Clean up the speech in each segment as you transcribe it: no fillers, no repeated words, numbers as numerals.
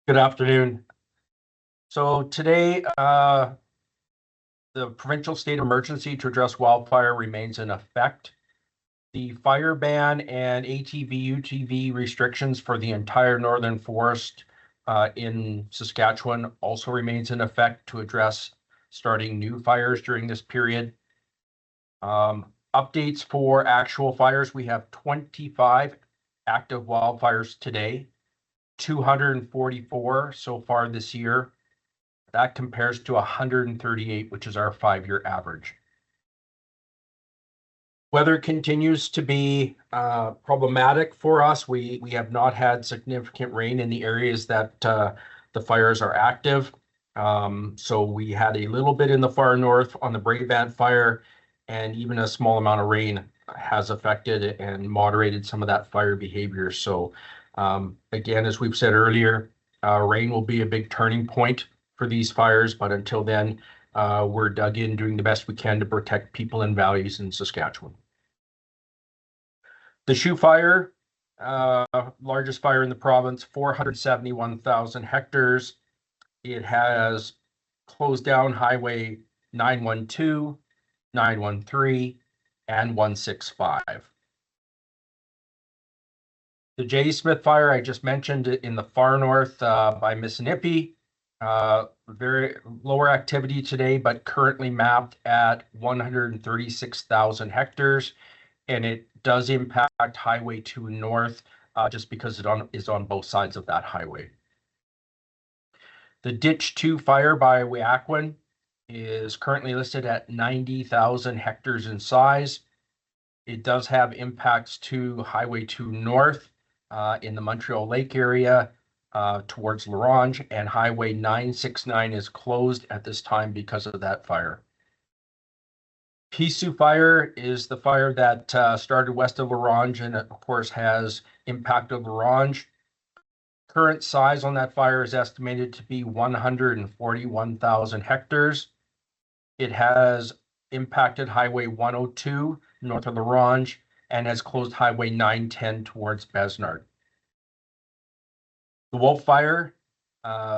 Good afternoon. So today, the provincial state of emergency to address wildfire remains in effect. The fire ban and ATV, UTV restrictions for the entire northern forest in Saskatchewan also remains in effect to address starting new fires during this period. Updates for actual fires, we have 25 active wildfires today, 244 so far this year. That compares to 138, which is our 5-year average. Weather continues to be problematic for us. We have not had significant rain in the areas that the fires are active. So we had a little bit in the far north on the Bravant fire, and even a small amount of rain has affected and moderated some of that fire behavior. So again, as we've said earlier, rain will be a big turning point for these fires, but until then, we're dug in doing the best we can to protect people and values in Saskatchewan. The Shoe Fire, largest fire in the province, 471,000 hectares. It has closed down Highway 912, 913, and 165. The J. Smith Fire, I just mentioned in the far north by Missinippi. Very lower activity today, but currently mapped at 136,000 hectares, and it does impact Highway 2 North just because it is on both sides of that highway. The Ditch 2 Fire by Wildfires is currently listed at 90,000 hectares in size. It does have impacts to Highway 2 North in the Montreal Lake area, towards La Ronge, and Highway 969 is closed at this time because of that fire. Pisu Fire is the fire that started west of La Ronge and of course has impacted La Ronge. Current size on that fire is estimated to be 141,000 hectares. It has impacted Highway 102 north of La Ronge and has closed Highway 910 towards Besnard. The Wolf Fire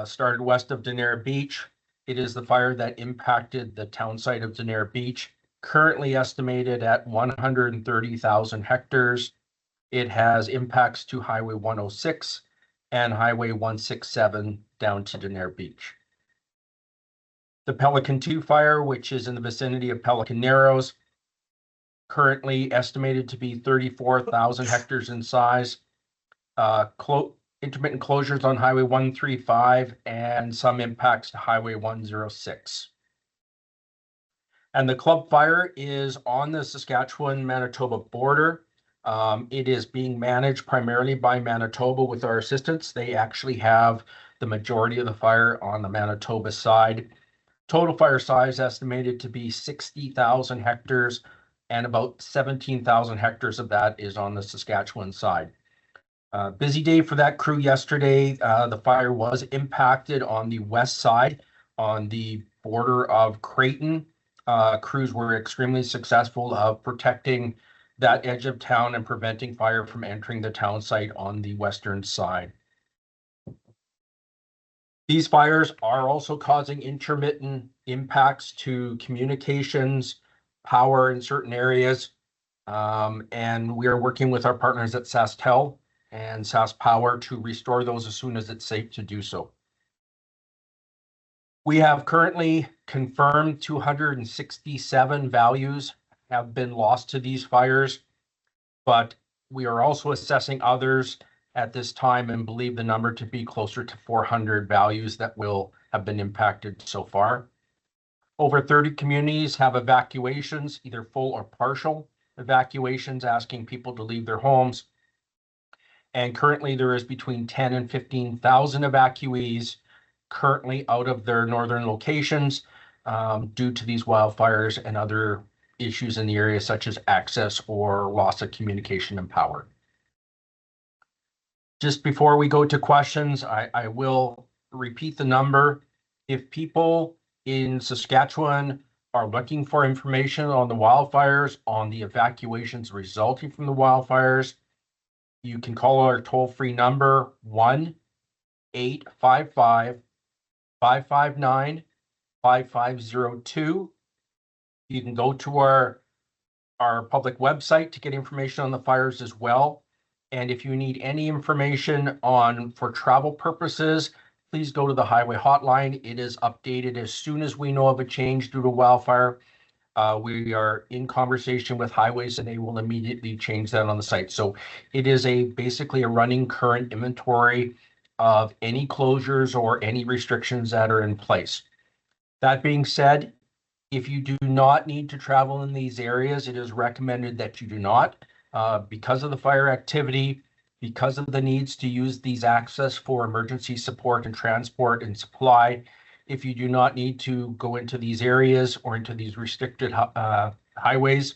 started west of Denair Beach. It is the fire that impacted the town site of Denair Beach, currently estimated at 130,000 hectares. It has impacts to Highway 106 and Highway 167 down to Denair Beach. The Pelican 2 Fire, which is in the vicinity of Pelican Narrows, currently estimated to be 34,000 hectares in size. Intermittent closures on Highway 135 and some impacts to Highway 106. And the Club Fire is on the Saskatchewan-Manitoba border. It is being managed primarily by Manitoba with our assistance. They actually have the majority of the fire on the Manitoba side. Total fire size estimated to be 60,000 hectares, and about 17,000 hectares of that is on the Saskatchewan side. Busy day for that crew yesterday. The fire was impacted on the west side, on the border of Creighton. Crews were extremely successful of protecting that edge of town and preventing fire from entering the town site on the western side. These fires are also causing intermittent impacts to communications, power in certain areas, and we are working with our partners at SaskTel and SaskPower to restore those as soon as it's safe to do so. We have currently confirmed 267 values have been lost to these fires, but we are also assessing others at this time and believe the number to be closer to 400 values that will have been impacted so far. Over 30 communities have evacuations, either full or partial evacuations, asking people to leave their homes. And currently there is between 10 and 15,000 evacuees currently out of their northern locations due to these wildfires and other issues in the area, such as access or loss of communication and power. Just before we go to questions, I will repeat the number. If people in Saskatchewan are looking for information on the wildfires, on the evacuations resulting from the wildfires, you can call our toll-free number 855-559-5502. You can go to our public website to get information on the fires as well. And if you need any information for travel purposes, please go to the highway hotline. It is updated as soon as we know of a change due to wildfire. We are in conversation with highways and they will immediately change that on the site. So it is basically a running current inventory of any closures or any restrictions that are in place. That being said, if you do not need to travel in these areas, it is recommended that you do not, because of the fire activity, because of the needs to use these access for emergency support and transport and supply. If you do not need to go into these areas or into these restricted highways,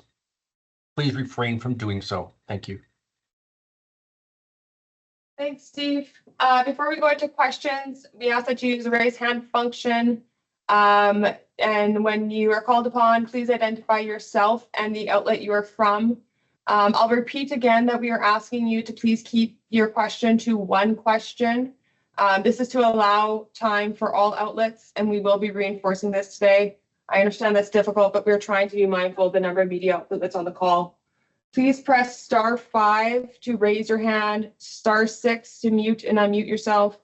please refrain from doing so. Thank you. Thanks, Steve. Before we go into questions, we ask that you use the raise hand function. And when you are called upon, please identify yourself and the outlet you are from. I'll repeat again that we are asking you to please keep your question to one question. This is to allow time for all outlets, and we will be reinforcing this today. I understand that's difficult, but we're trying to be mindful of the number of media outlets on the call. Please press *5 to raise your hand, *6 to mute and unmute yourself.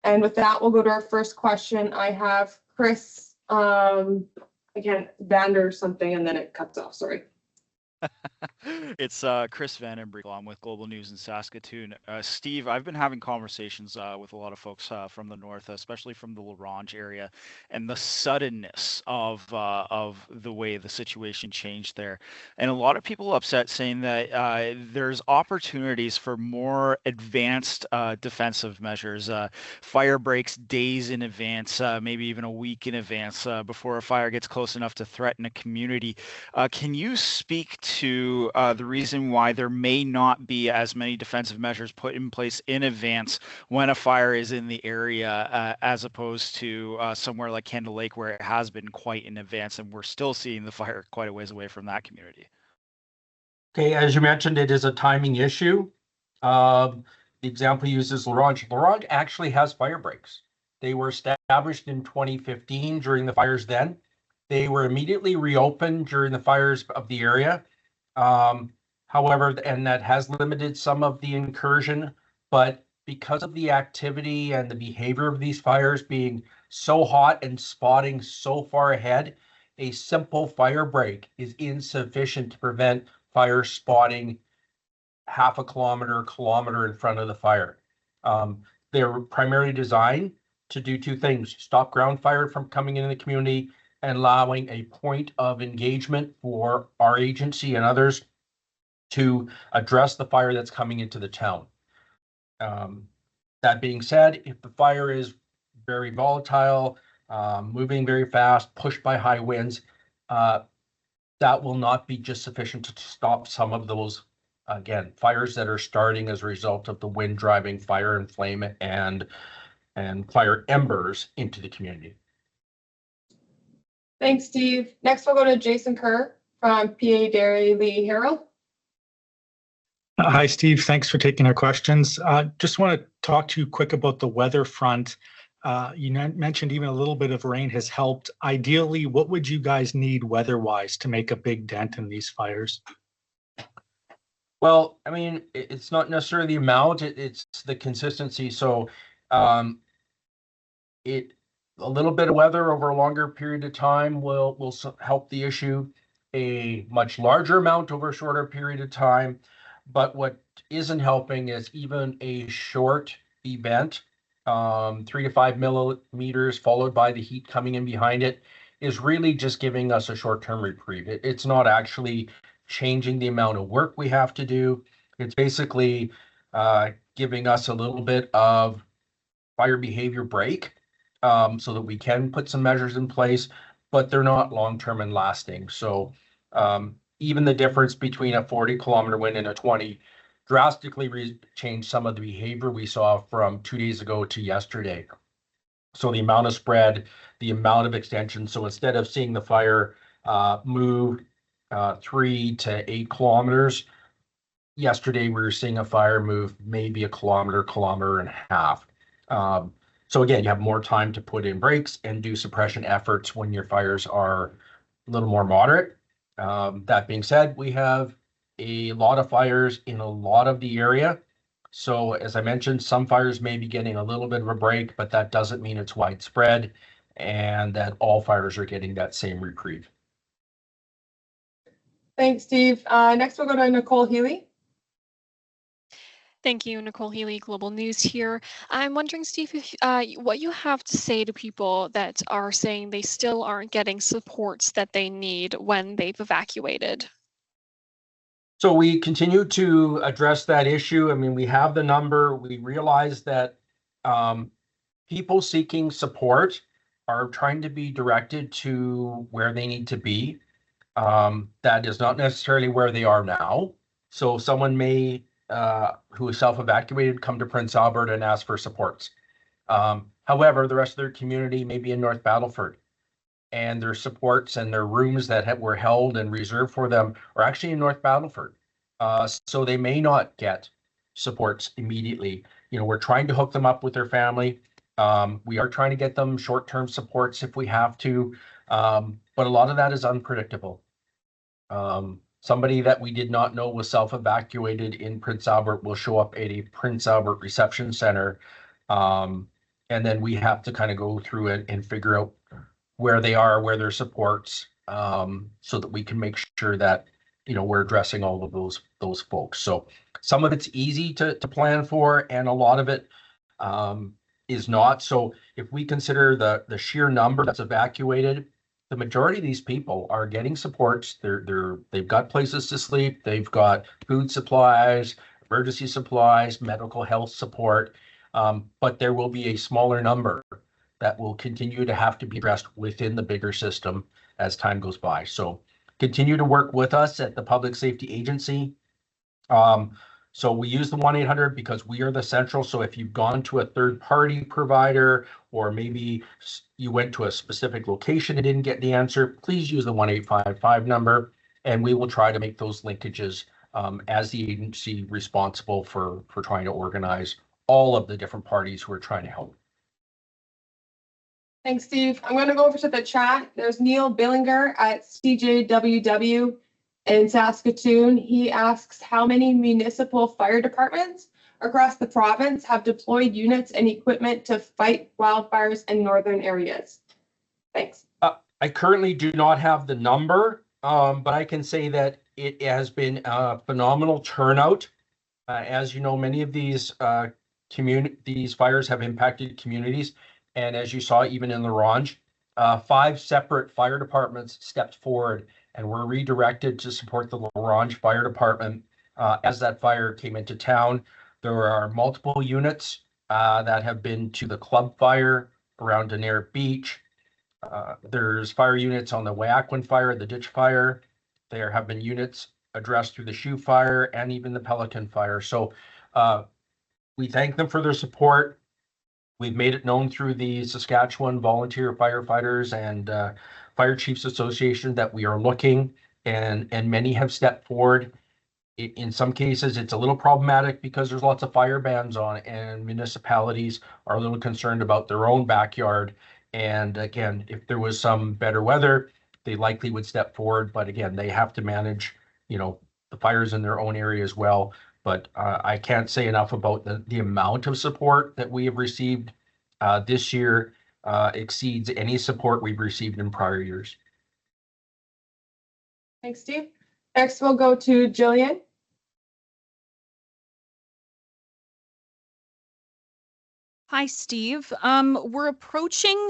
And with that, we'll go to our first question. I have Chris, again, Vander something, and then it cuts off, sorry. It's Chris Vandenbrink. I'm with Global News in Saskatoon. Steve, I've been having conversations with a lot of folks from the north, especially from the LaRange area, and the suddenness of the way the situation changed there. And a lot of people upset, saying that there's opportunities for more advanced defensive measures, fire breaks days in advance, maybe even a week in advance before a fire gets close enough to threaten a community. Can you speak to the reason why there may not be as many defensive measures put in place in advance when a fire is in the area, as opposed to somewhere like Candle Lake, where it has been quite in advance and we're still seeing the fire quite a ways away from that community? Okay, as you mentioned, it is a timing issue. The example uses LaRange. LaRange actually has fire breaks. They were established in 2015 during the fires then. They were immediately reopened during the fires of the area. However, and that has limited some of the incursion, but because of the activity and the behavior of these fires being so hot and spotting so far ahead, a simple fire break is insufficient to prevent fire spotting half a kilometer in front of the fire. They're primarily designed to do two things: stop ground fire from coming into the community and allowing a point of engagement for our agency and others to address the fire that's coming into the town. That being said, if the fire is very volatile, moving very fast, pushed by high winds, that will not be just sufficient to stop some of those, again, fires that are starting as a result of the wind driving fire and flame and fire embers into the community. Thanks, Steve. Next, we'll go to Jason Kerr from PA Daily Herald. Hi, Steve. Thanks for taking our questions. Just want to talk to you quick about the weather front. You mentioned even a little bit of rain has helped. Ideally, what would you guys need weather-wise to make a big dent in these fires? Well, I mean, it's not necessarily the amount, it's the consistency. So a little bit of weather over a longer period of time will help the issue. A much larger amount over a shorter period of time. But what isn't helping is even a short event, 3 to 5 millimeters, followed by the heat coming in behind it, is really just giving us a short-term reprieve. It's not actually changing the amount of work we have to do. It's basically giving us a little bit of fire behavior break, so that we can put some measures in place, but they're not long-term and lasting. So even the difference between a 40-kilometer wind and a 20 drastically changed some of the behavior we saw from 2 days ago to yesterday. So the amount of spread, the amount of extension. So instead of seeing the fire move 3 to 8 kilometers, yesterday we were seeing a fire move maybe a kilometer and a half. So again, you have more time to put in brakes and do suppression efforts when your fires are a little more moderate. That being said, we have a lot of fires in a lot of the area. So as I mentioned, some fires may be getting a little bit of a break, but that doesn't mean it's widespread and that all fires are getting that same reprieve. Thanks, Steve. Next, we'll go to Nicole Healy. Thank you, Nicole Healy, Global News here. I'm wondering, Steve, if, what you have to say to people that are saying they still aren't getting supports that they need when they've evacuated. So we continue to address that issue. I mean, we have the number. We realize that people seeking support are trying to be directed to where they need to be. That is not necessarily where they are now. So someone may who is self-evacuated come to Prince Albert and ask for supports. However, the rest of their community may be in North Battleford, and their supports and their rooms that were held and reserved for them are actually in North Battleford. So they may not get supports immediately. You know, we're trying to hook them up with their family. We are trying to get them short-term supports if we have to, but a lot of that is unpredictable. Somebody that we did not know was self-evacuated in Prince Albert will show up at a Prince Albert reception center. And then we have to kind of go through it and figure out where they are, where their supports, so that we can make sure that, you know, we're addressing all of those folks. So some of it's easy to plan for, and a lot of it is not. So if we consider the sheer number that's evacuated, the majority of these people are getting supports. They've got places to sleep. They've got food supplies, emergency supplies, medical health support. But there will be a smaller number that will continue to have to be addressed within the bigger system as time goes by. So continue to work with us at the Public Safety Agency. So we use the 1-800 because we are the central. So if you've gone to a third-party provider, or maybe you went to a specific location and didn't get the answer, please use the 1-855 number, and we will try to make those linkages as the agency responsible for trying to organize all of the different parties who are trying to help. Thanks, Steve. I'm going to go over to the chat. There's Neil Billinger at CJWW in Saskatoon. He asks, how many municipal fire departments across the province have deployed units and equipment to fight wildfires in northern areas? Thanks. I currently do not have the number, but I can say that it has been a phenomenal turnout. As you know, many of these fires have impacted communities. And as you saw, even in Larange, 5 separate fire departments stepped forward and were redirected to support the Larange Fire Department as that fire came into town. There are multiple units that have been to the club fire around Denair Beach. There's fire units on the Wyakwin fire, the ditch fire. There have been units addressed through the Shoe fire and even the Pelican fire. So we thank them for their support. We've made it known through the Saskatchewan Volunteer Firefighters and Fire Chiefs Association that we are looking, and many have stepped forward. In some cases, it's a little problematic because there's lots of fire bans on, and municipalities are a little concerned about their own backyard. And again, if there was some better weather, they likely would step forward. But again, they have to manage, you know, the fires in their own area as well. But I can't say enough about the amount of support that we have received this year exceeds any support we've received in prior years. Thanks, Steve. Next, we'll go to Jillian. Hi, Steve. We're approaching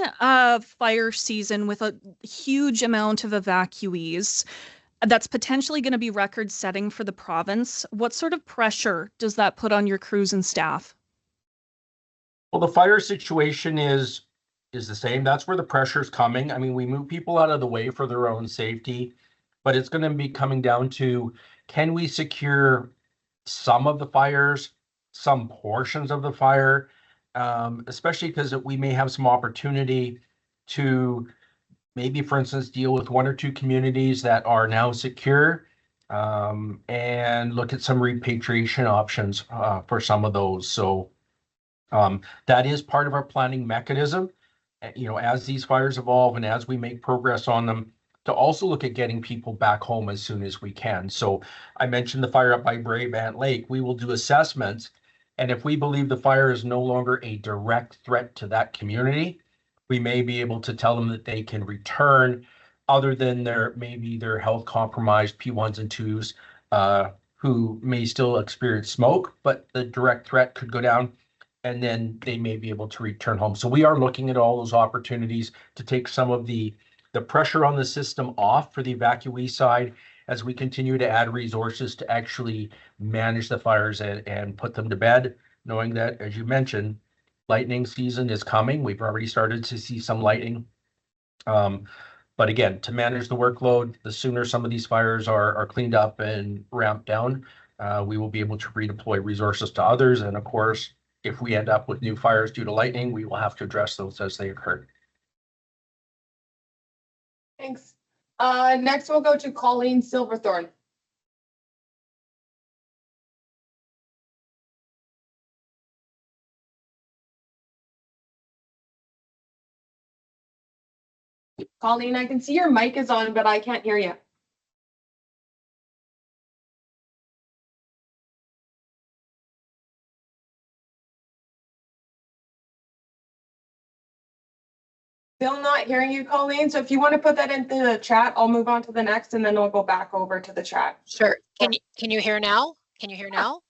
fire season with a huge amount of evacuees. That's potentially going to be record-setting for the province. What sort of pressure does that put on your crews and staff? Well, the fire situation is the same. That's where the pressure is coming. I mean, we move people out of the way for their own safety, but it's going to be coming down to, can we secure some of the fires, some portions of the fire, especially because we may have some opportunity to maybe, for instance, deal with 1 or 2 communities that are now secure, and look at some repatriation options for some of those. So That is part of our planning mechanism, as these fires evolve and as we make progress on them, to also look at getting people back home as soon as we can. So I mentioned the fire up by Brave Ant Lake. We will do assessments, and if we believe the fire is no longer a direct threat to that community, we may be able to tell them that they can return, other than maybe their health compromised P1s and 2s who may still experience smoke, but the direct threat could go down, and then they may be able to return home. So we are looking at all those opportunities to take some of the pressure on the system off for the evacuee side as we continue to add resources to actually manage the fires and put them to bed, knowing that, as you mentioned, lightning season is coming. We've already started to see some lightning. But again, to manage the workload, the sooner some of these fires are cleaned up and ramped down, we will be able to redeploy resources to others. And of course, if we end up with new fires due to lightning, we will have to address those as they occur. Thanks. Next, we'll go to Colleen Silverthorne. Colleen, I can see your mic is on, but I can't hear you. Still not hearing you, Colleen. So if you want to put that into the chat, I'll move on to the next, and then we'll go back over to the chat. Sure. Can you hear now? Can you hear now?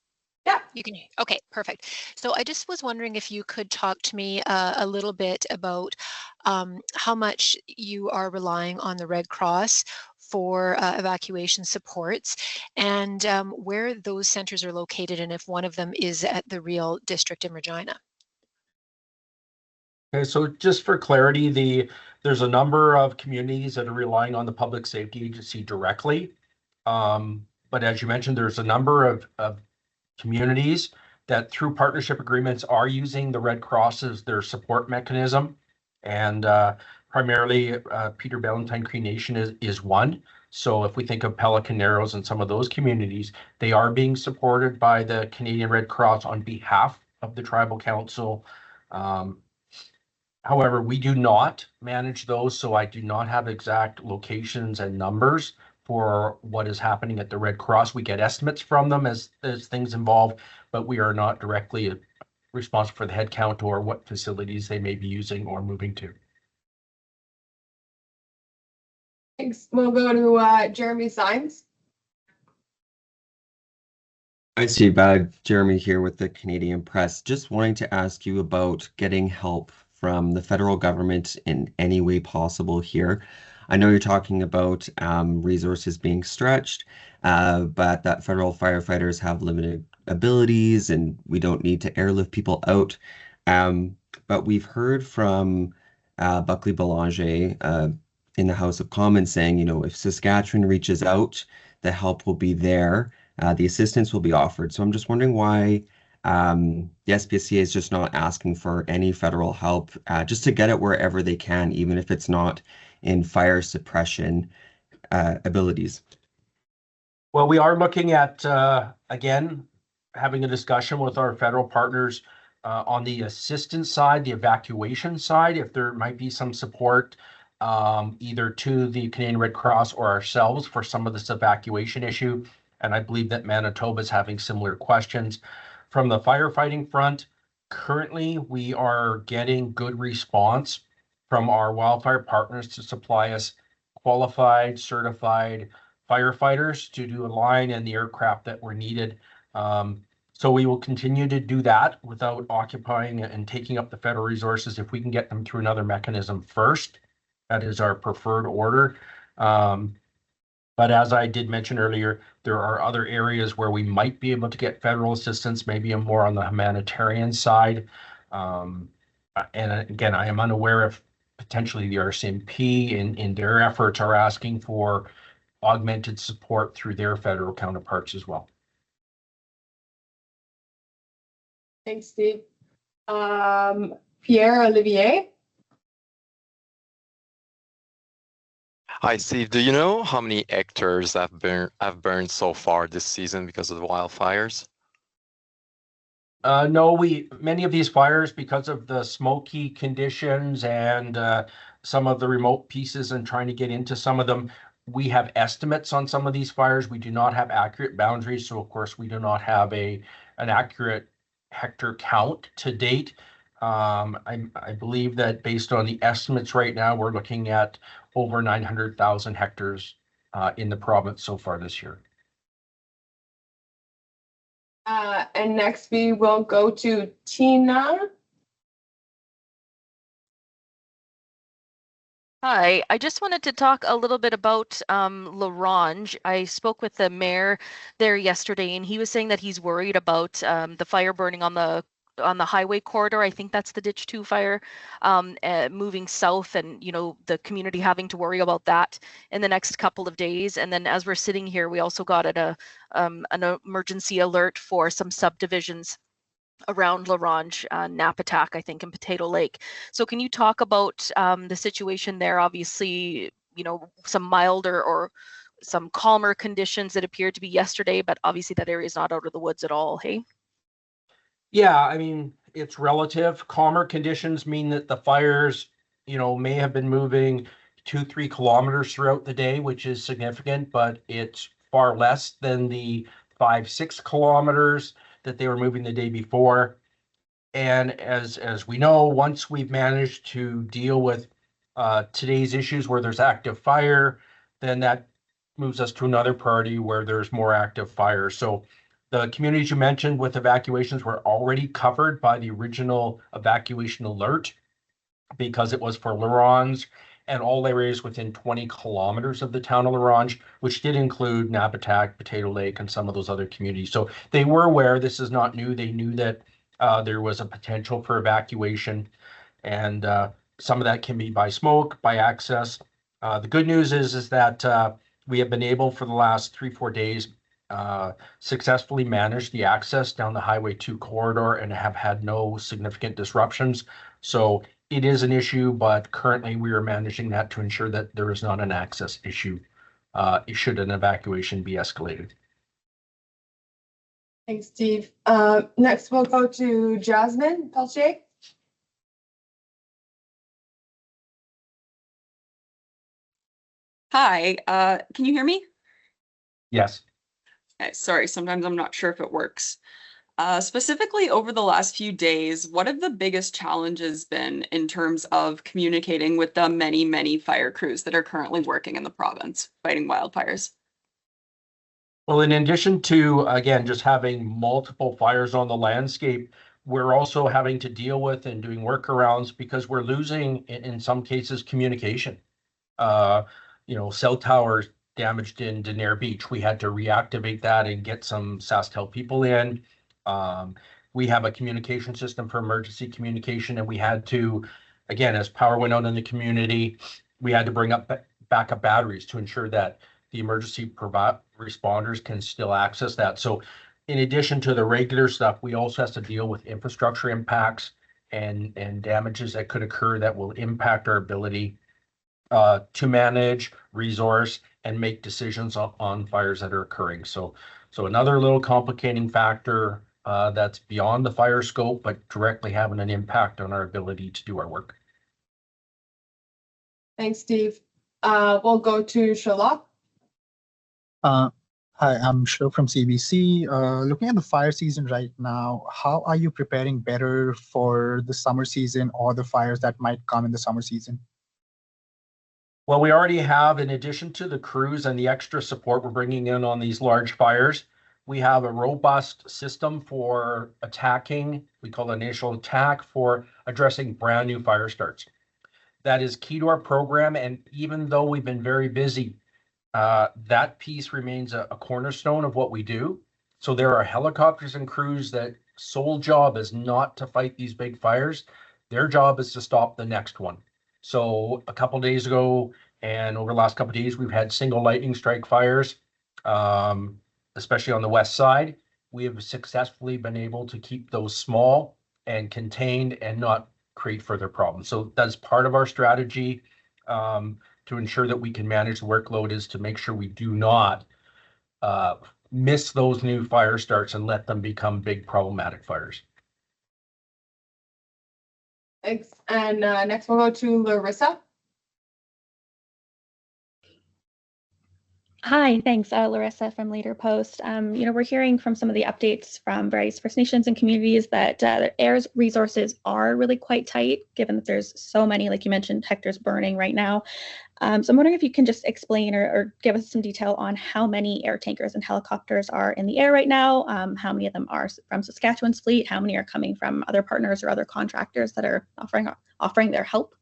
Yeah. You can. Okay, perfect. So I just was wondering if you could talk to me a little bit about how much you are relying on the Red Cross for evacuation supports, and where those centers are located, and if one of them is at the Real District in Regina. Okay, so just for clarity, there's a number of communities that are relying on the Public Safety Agency directly. But as you mentioned, there's a number of communities that through partnership agreements are using the Red Cross as their support mechanism. And primarily Peter Ballantyne Cree Nation is one. So if we think of Pelican Narrows and some of those communities, they are being supported by the Canadian Red Cross on behalf of the Tribal Council. However, we do not manage those, so I do not have exact locations and numbers for what is happening at the Red Cross. We get estimates from them as things evolve, but we are not directly responsible for the head count or what facilities they may be using or moving to. Thanks. We'll go to Jeremy Sines. Hi, Steve. Jeremy here with the Canadian Press. Just wanting to ask you about getting help from the federal government in any way possible here. I know you're talking about resources being stretched, but that federal firefighters have limited abilities and we don't need to airlift people out. But we've heard from Buckley Belanger in the House of Commons saying, if Saskatchewan reaches out, the help will be there, the assistance will be offered. So I'm just wondering why the SPSA is just not asking for any federal help, just to get it wherever they can, even if it's not in fire suppression abilities. Well, we are looking at, again, having a discussion with our federal partners on the assistance side, the evacuation side, if there might be some support either to the Canadian Red Cross or ourselves for some of this evacuation issue. And I believe that Manitoba is having similar questions. From the firefighting front, currently we are getting good response from our wildfire partners to supply us qualified, certified firefighters to do a line and the aircraft that were needed. So we will continue to do that without occupying and taking up the federal resources if we can get them through another mechanism first. That is our preferred order. But as I did mention earlier, there are other areas where we might be able to get federal assistance, maybe more on the humanitarian side. And again, I am unaware if potentially the RCMP in their efforts are asking for augmented support through their federal counterparts as well. Thanks, Steve. Pierre Olivier. Hi, Steve. Do you know how many hectares have burned so far this season because of the wildfires? No, many of these fires, because of the smoky conditions and some of the remote pieces and trying to get into some of them, we have estimates on some of these fires. We do not have accurate boundaries, so of course we do not have an accurate hectare count to date. I believe that based on the estimates right now, we're looking at over 900,000 hectares in the province so far this year. And next we will go to Tina. Hi, I just wanted to talk a little bit about Larange. I spoke with the mayor there yesterday, and he was saying that he's worried about the fire burning on the highway corridor. I think that's the Ditch 2 fire moving south, and the community having to worry about that in the next couple of days. And then as we're sitting here, we also got an emergency alert for some subdivisions around Larange, Napatak, I think, and Potato Lake. So can you talk about the situation there? Obviously, some milder or some calmer conditions that appeared to be yesterday, but obviously that area is not out of the woods at all, hey? Yeah, I mean, it's relative. Calmer conditions mean that the fires, may have been moving 2-3 kilometers throughout the day, which is significant, but it's far less than the 5-6 kilometers that they were moving the day before. And as we know, once we've managed to deal with today's issues where there's active fire, then that moves us to another priority where there's more active fire. So the communities you mentioned with evacuations were already covered by the original evacuation alert because it was for Larange and all areas within 20 kilometers of the town of Larange, which did include Napatak, Potato Lake, and some of those other communities. So they were aware. This is not new. They knew that there was a potential for evacuation, and some of that can be by smoke, by access. The good news is that we have been able for the last 3-4 days successfully manage the access down the Highway 2 corridor and have had no significant disruptions. So it is an issue, but currently we are managing that to ensure that there is not an access issue should an evacuation be escalated. Thanks, Steve. Next we'll go to Jasmine Peltier. Hi, can you hear me? Yes. Okay, sorry, sometimes I'm not sure if it works. Specifically over the last few days, what have the biggest challenges been in terms of communicating with the many, many fire crews that are currently working in the province fighting wildfires? Well, in addition to, again, just having multiple fires on the landscape, we're also having to deal with and doing workarounds because we're losing, in some cases, communication. Cell towers damaged in Denair Beach. We had to reactivate that and get some SaskTel people in. We have a communication system for emergency communication, and we had to, again, as power went out in the community, we had to bring up backup batteries to ensure that the emergency responders can still access that. So in addition to the regular stuff, we also have to deal with infrastructure impacts and damages that could occur that will impact our ability to manage, resource, and make decisions on fires that are occurring. So another little complicating factor that's beyond the fire scope, but directly having an impact on our ability to do our work. Thanks, Steve. We'll go to Sherlock. Hi, I'm Sherlock from CBC. Looking at the fire season right now, how are you preparing better for the summer season or the fires that might come in the summer season? Well, we already have, in addition to the crews and the extra support we're bringing in on these large fires, we have a robust system for attacking, we call it initial attack, for addressing brand new fire starts. That is key to our program, and even though we've been very busy, that piece remains a cornerstone of what we do. So there are helicopters and crews that sole job is not to fight these big fires. Their job is to stop the next one. So a couple days ago and over the last couple of days, we've had single lightning strike fires, especially on the west side. We have successfully been able to keep those small and contained and not create further problems. So that's part of our strategy to ensure that we can manage the workload, is to make sure we do not miss those new fire starts and let them become big problematic fires. Thanks. And next we'll go to Larissa. Hi, thanks. Larissa from Later Post. We're hearing from some of the updates from various First Nations and communities that the air's resources are really quite tight, given that there's so many, like you mentioned, hectares burning right now. So I'm wondering if you can just explain or give us some detail on how many air tankers and helicopters are in the air right now, how many of them are from Saskatchewan's fleet, how many are coming from other partners or other contractors that are offering their help.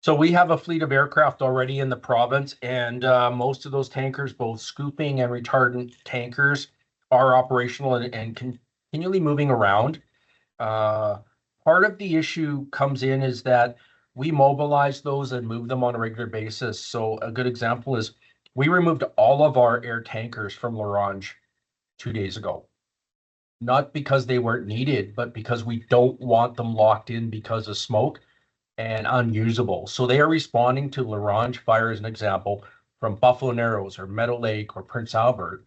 So we have a fleet of aircraft already in the province, and most of those tankers, both scooping and retardant tankers, are operational and continually moving around. Part of the issue comes in is that we mobilize those and move them on a regular basis. So a good example is we removed all of our air tankers from La Ronge 2 days ago. Not because they weren't needed, but because we don't want them locked in because of smoke and unusable. So they are responding to La Ronge fire as an example from Buffalo Narrows or Meadow Lake or Prince Albert.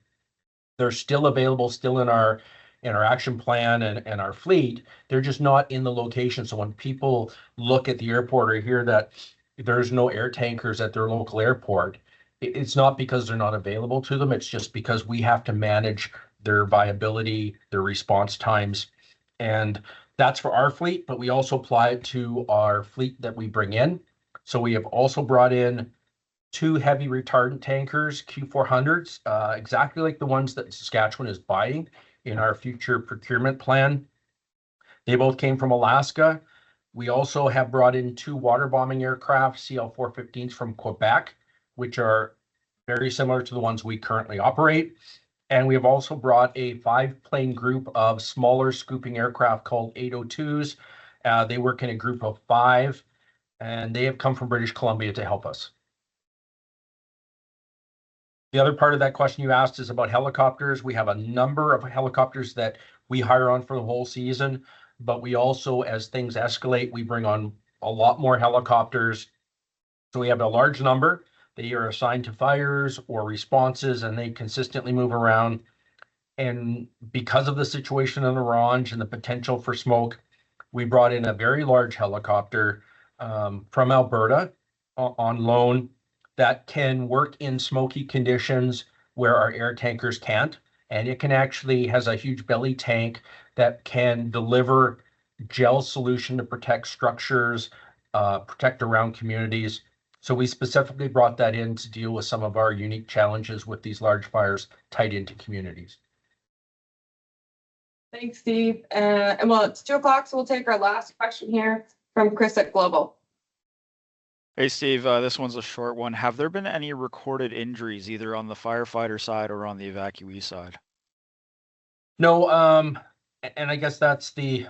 They're still available, still in our action plan and our fleet. They're just not in the location. So when people look at the airport or hear that there's no air tankers at their local airport, it's not because they're not available to them. It's just because we have to manage their viability, their response times. And that's for our fleet, but we also apply it to our fleet that we bring in. So we have also brought in 2 heavy retardant tankers, Q400s, exactly like the ones that Saskatchewan is buying in our future procurement plan. They both came from Alaska. We also have brought in 2 water bombing aircraft, CL-415s from Quebec, which are very similar to the ones we currently operate. And we have also brought a 5-plane group of smaller scooping aircraft called 802s. They work in a group of 5, and they have come from British Columbia to help us. The other part of that question you asked is about helicopters. We have a number of helicopters that we hire on for the whole season, but we also, as things escalate, we bring on a lot more helicopters. So we have a large number. They are assigned to fires or responses, and they consistently move around. And because of the situation in the Ronge and the potential for smoke, we brought in a very large helicopter from Alberta on loan that can work in smoky conditions where our air tankers can't. And it can actually has a huge belly tank that can deliver gel solution to protect structures, protect around communities. So we specifically brought that in to deal with some of our unique challenges with these large fires tied into communities. Thanks, Steve. And well, it's 2 o'clock, so we'll take our last question here from Chris at Global. Hey, Steve, this one's a short one. Have there been any recorded injuries either on the firefighter side or on the evacuee side? No, and I guess that's the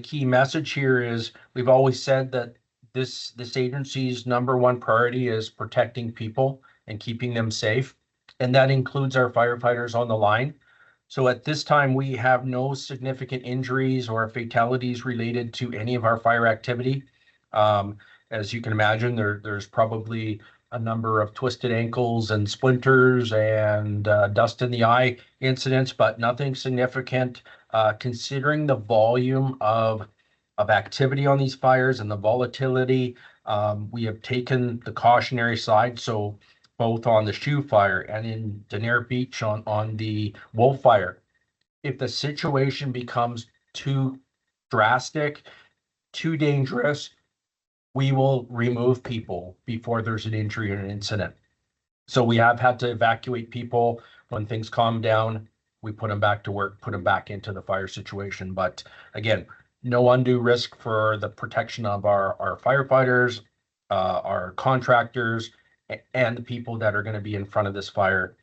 key message here is we've always said that this agency's #1 priority is protecting people and keeping them safe, and that includes our firefighters on the line. So at this time, we have no significant injuries or fatalities related to any of our fire activity. As you can imagine, there's probably a number of twisted ankles and splinters and dust in the eye incidents, but nothing significant. Considering the volume of activity on these fires and the volatility, we have taken the cautionary side. So both on the Shoe Fire and in Danair Beach on the Wolf Fire, if the situation becomes too drastic, too dangerous, we will remove people before there's an injury or an incident. So we have had to evacuate people when things calm down. We put them back to work, put them back into the fire situation. But again, no undue risk for the protection of our firefighters, our contractors, and the people that are going to be in front of this fire.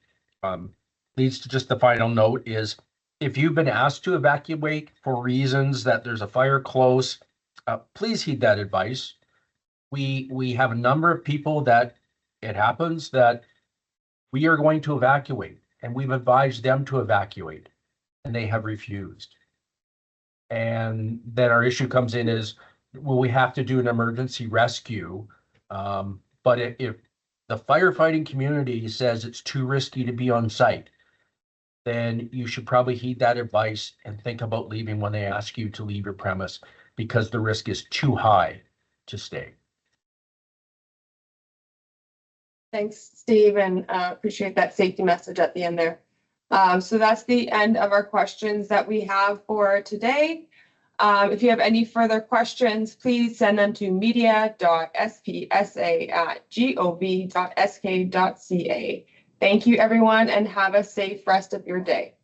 Leads to just the final note is if you've been asked to evacuate for reasons that there's a fire close, please heed that advice. We have a number of people that it happens that we are going to evacuate, and we've advised them to evacuate, and they have refused. And then our issue comes in is, will we have to do an emergency rescue? But if the firefighting community says it's too risky to be on site, then you should probably heed that advice and think about leaving when they ask you to leave your premise. because the risk is too high to stay. Thanks, Steve, and appreciate that safety message at the end there. So that's the end of our questions that we have for today. If you have any further questions, please send them to media.spsa@gov.sk.ca. Thank you, everyone, and have a safe rest of your day.